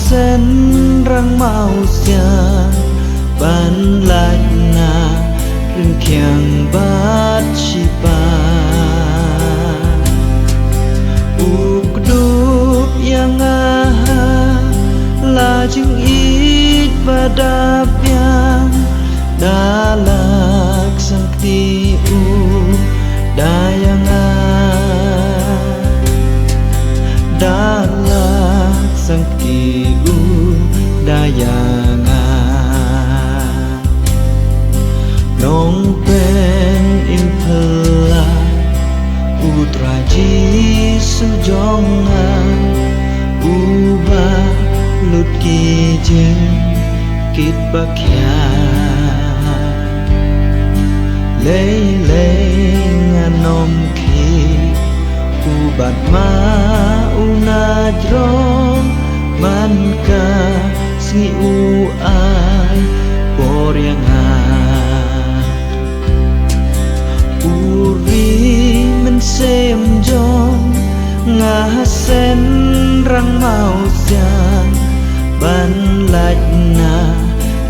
sen răng mau xiang ban lại na rừng kiang bát chi pa ukdup yang la jing it badap yang dalak sakti dayang dalak sakti dayang nong pen impela utraji sujongan uba lut ki jen kit bakya lei nganom ki ubat ma unajrom manka si ai poryang uri men sem jong ngasen rang mau siang ban lạch na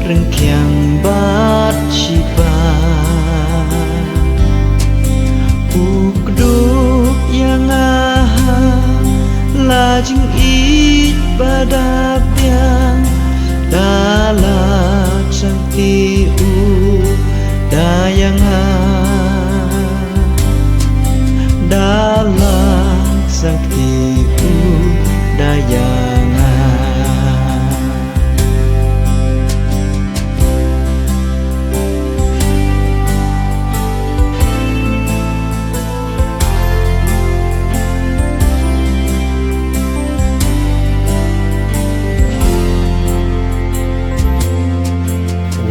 rừng kiang bát chi pa ukdup yang la jing it badap yang dalak sakti dayang dalak sakti dayang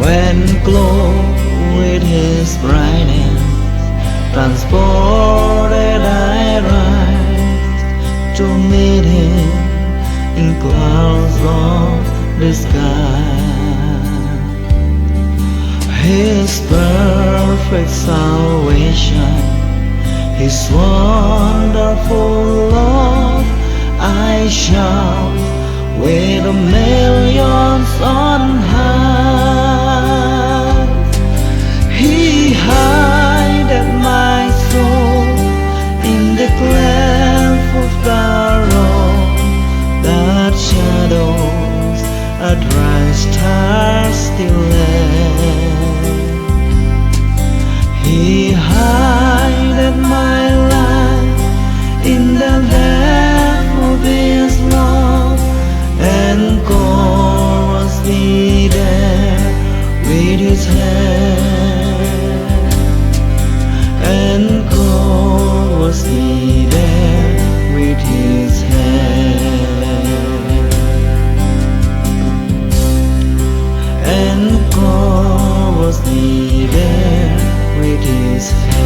when glow with his brightness transported I rise to meet him in clouds of the sky. His perfect salvation, his wonderful love, I shout with the millions on high. He hideth my soul in the cleft of sorrow that shadows a dry star still left. He hideth my life in the depth of his love and calls me there with his hand, and calls me there with his hand, and calls me there with his hand.